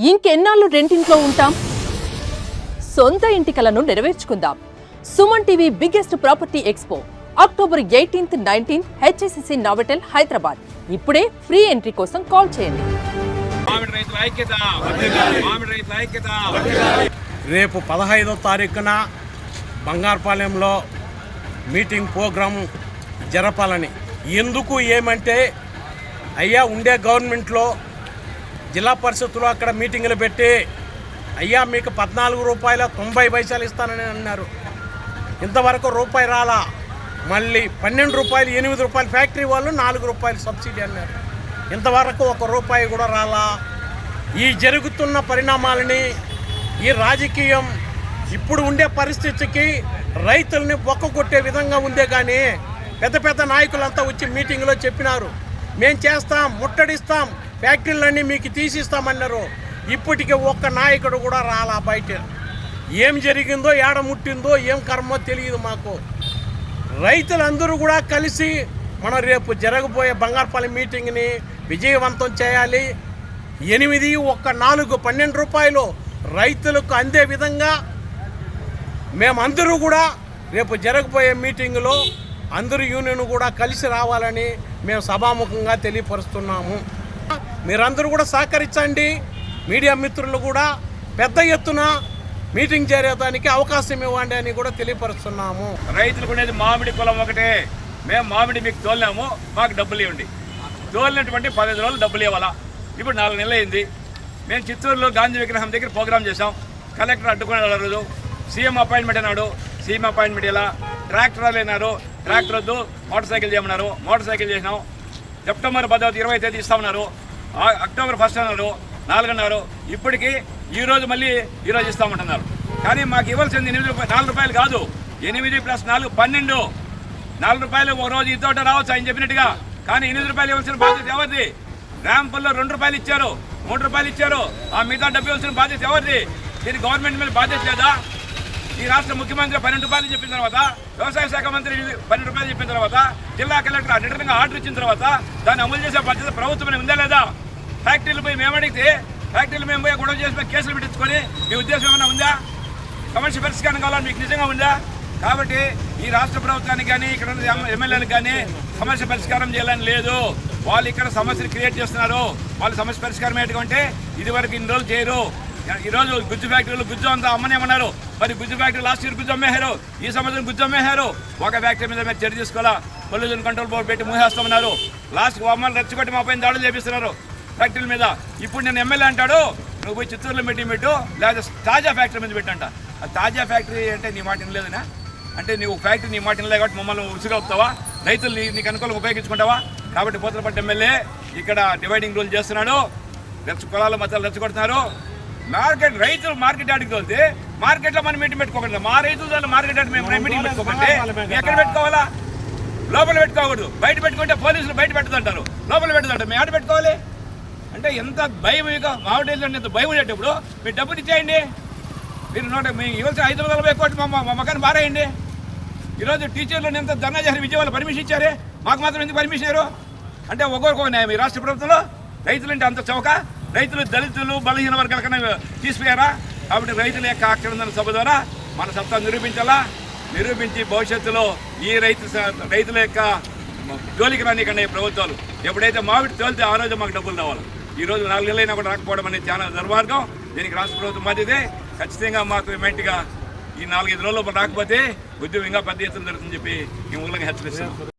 ఇంకెన్నాళ్ళు రెంటింట్లో ఉంటాం? సొంత ఇంటి కలను నెరవేర్చుకుందాం. Suman TV biggest property expo October 18th, 19th HSCC Novotel Hyderabad. ఇప్పుడే ఫ్రీ ఎంట్రీ కోసం కాల్ చేయండి. రేపు 15వ తారీఖున బంగారుపాలెంలో మీటింగ్ ప్రోగ్రాం జరపాలని. ఎందుకు ఏమంటే అయ్యా ఉండే గవర్నమెంట్లో జిల్లా పరిషత్తులో అక్కడ మీటింగులు పెట్టి అయ్యా మీకు 14 రూపాయల 90 పైసలు ఇస్తానని అన్నారు. ఇంతవరకు రూపాయి రాలా. మళ్ళీ 12 రూపాయలు 8 రూపాయలు ఫ్యాక్టరీ వాళ్ళు 4 రూపాయలు సబ్సిడీ అన్నారు. ఇంతవరకు 1 రూపాయి కూడా రాలా. ఈ జరుగుతున్న పరిణామాలని ఈ రాజకీయం ఇప్పుడు ఉండే పరిస్థితికి రైతుల్ని బొక్కగొట్టే విధంగా ఉందే. కానీ పెద్ద పెద్ద నాయకులంతా వచ్చి మీటింగ్లో చెప్పినారు, మేము చేస్తాం, ముట్టడిస్తాం, ఫ్యాక్టరీలన్నీ మీకు తీసిస్తామన్నారు. ఇప్పటికే ఒక్క నాయకుడు కూడా రాలా. బయట ఏం జరిగిందో, ఏడ ముట్టిందో, ఏం కర్మో తెలియదు మాకు. రైతులందరూ కూడా కలిసి మనం రేపు జరగబోయే బంగారుపాలెం మీటింగ్ని విజయవంతం చేయాలి. 8, 1, 4, 12 రూపాయలు రైతులకు అందే విధంగా మేమందరూ కూడా రేపు జరగబోయే మీటింగులో అందరూ యూనియన్ కూడా కలిసి రావాలని మేము సభాముఖంగా తెలియపరుస్తున్నాము. మీరందరూ కూడా సహకరించండి. మీడియా మిత్రులు కూడా పెద్ద ఎత్తున మీటింగ్ చేరేదానికి అవకాశం ఇవ్వండి అని కూడా తెలియపరుస్తున్నాము. రైతులకు ఉండేది మామిడి కులం ఒకటే. మేము మామిడి మీకు తోలినాము, మాకు డబ్బులు ఇవ్వండి. తోలినటువంటి 15 రోజులు డబ్బులు ఇవ్వాలా. ఇప్పుడు 4 నెలలు అయింది. మేము చిత్తూరులో గాంధీ విగ్రహం దగ్గర ప్రోగ్రాం చేసాం. కలెక్టర్ అడ్డుకునే రోజు సీఎం అపాయింట్మెంట్ అన్నాడు. సీఎం అపాయింట్మెంట్ ఇలా ట్రాక్టర్ అయినారు. ట్రాక్టర్ వద్దు, మోటార్ సైకిల్ చేయమన్నారు. మోటార్ సైకిల్ చేసినాం. సెప్టెంబర్ 10వ 20వ తేదీ ఇస్తామన్నారు. అక్టోబర్ 1st అన్నారు. 4 అన్నారు. ఇప్పటికీ ఈరోజు మళ్ళీ ఈరోజు ఇస్తామంటున్నారు. కానీ మాకు ఇవ్వాల్సింది 4 రూపాయలు కాదు, 8 + 4 12. 4 రూపాయలు ఒక రోజు ఇతోట రావచ్చు ఆయన చెప్పినట్టుగా. కానీ 8 రూపాయలు ఇవ్వాల్సిన బాధ్యత ఎవరిది? ర్యాంపుల్లో 2 రూపాయలు ఇచ్చారు, 3 రూపాయలు ఇచ్చారు. ఆ మిగతా డబ్బు ఇవ్వాల్సిన బాధ్యత ఎవరిది? దీని గవర్నమెంట్ మీద బాధ్యత లేదా? ఈ రాష్ట్ర ముఖ్యమంత్రి 12 రూపాయలు చెప్పిన తర్వాత, వ్యవసాయ శాఖ మంత్రి 12 రూపాయలు చెప్పిన తర్వాత, జిల్లా కలెక్టర్ రిటర్న్గా ఆర్డర్ ఇచ్చిన తర్వాత దాన్ని అమలు చేసే బాధ్యత ప్రభుత్వం ఉందా లేదా? ఫ్యాక్టరీలు పోయి మేము అడిగితే ఫ్యాక్టరీలు మేము పోయి గొడవ చేసి కేసులు పెట్టించుకొని మీ ఉద్దేశం ఏమైనా ఉందా? సమస్య పరిష్కారం కావాలని మీకు నిజంగా ఉందా? కాబట్టి ఈ రాష్ట్ర ప్రభుత్వానికి కానీ ఇక్కడ ఉన్న ఎమ్మెల్యేలకు కానీ సమస్య పరిష్కారం చేయాలని లేదు. వాళ్ళు ఇక్కడ సమస్యలు క్రియేట్ చేస్తున్నారు. వాళ్ళ సమస్య పరిష్కారం ఏంటంటే ఇదివరకు ఇన్ని రోజులు చేయరు. ఈరోజు గుజ్జు ఫ్యాక్టరీలు గుజ్జు అంతా అమ్మనేమన్నారు. మరి గుజ్జు ఫ్యాక్టరీ లాస్ట్ ఇయర్ గుజ్జు అమ్మేశారు, ఈ సంవత్సరం గుజ్జు అమ్మేశారు. ఒక ఫ్యాక్టరీ మీద మీరు చర్య తీసుకోవాలా. పొల్యూషన్ కంట్రోల్ బోర్డు పెట్టి మూసేస్తామన్నారు. లాస్ట్కి మమ్మల్ని రెచ్చగొట్టి మా పైన దాడులు చేపిస్తున్నారు ఫ్యాక్టరీల మీద. ఇప్పుడు నేను ఎమ్మెల్యే అంటాడు, నువ్వు పోయి చిత్తూరులో పెట్టు, లేదా తాజా ఫ్యాక్టరీ మీద పెట్టంట. ఆ తాజా ఫ్యాక్టరీ అంటే నీ మాట వినలేదనా? అంటే నువ్వు ఫ్యాక్టరీ నీ మాట వినలే కాబట్టి మమ్మల్ని ఉసిగవుతావా? రైతులు నీకు అనుకూలంగా ఉపయోగించుకుంటావా? కాబట్టి పోతలపట్టు ఎమ్మెల్యే ఇక్కడ డివైడింగ్ రూల్ చేస్తున్నాడు. కులాల మతాలు రెచ్చగొడుతున్నారు. రైతులు మార్కెట్ యార్డ్కి వెళ్తే మార్కెట్లో మనం మీటింగ్ పెట్టుకోకూడదు. మా రైతుల మార్కెట్ యార్డ్ మేము మీటింగ్ పెట్టుకోకంటే ఎక్కడ పెట్టుకోవాలా? లోపల పెట్టుకోకూడదు. బయట పెట్టుకుంటే పోలీసులు బయట పెట్టదంటారు, లోపల పెట్టదంటారు. మేము ఆడ పెట్టుకోవాలి అంటే ఎంత భయం. ఇక మామిడి ఎంత భయం ఉండేటప్పుడు మీరు డబ్బులు ఇచ్చేయండి. మీరు మీకు ఇవ్వాల్సిన 540 కోట్లు మా మకాన్ని మారేయండి. ఈరోజు టీచర్లు ఎంత ధర్నా చేశారు, విజయవాడలో పర్మిషన్ ఇచ్చారే, మాకు మాత్రం ఎందుకు పర్మిషన్ ఇవ్వరు? అంటే ఒక్కొక్క న్యాయం ఈ రాష్ట్ర ప్రభుత్వంలో. రైతులు అంటే అంత చౌక? రైతులు దళితులు బలహీన వర్గాల కన్నా తీసిపోయారా? కాబట్టి రైతుల యొక్క అక్షరందన సభ ద్వారా మన సత్తా నిరూపించి భవిష్యత్తులో ఈ రైతుల యొక్క జోలికి రానికండి ప్రభుత్వాలు. ఎప్పుడైతే మామిడి తోలితే ఆ రోజు మాకు డబ్బులు రావాలి. ఈరోజు 4 నెలలైనా కూడా రాకపోవడం అనేది చాలా దుర్మార్గం. దీనికి రాష్ట్ర ప్రభుత్వం బాధ్యతే. ఖచ్చితంగా మాకు ఇమెంట్గా ఈ 4-5 రోజుల్లో రాకపోతే ఉద్యమం ఇంకా పెద్ద ఎత్తున జరుగుతుందని చెప్పి ఈ మూలంగా హెచ్చరిస్తున్నాం.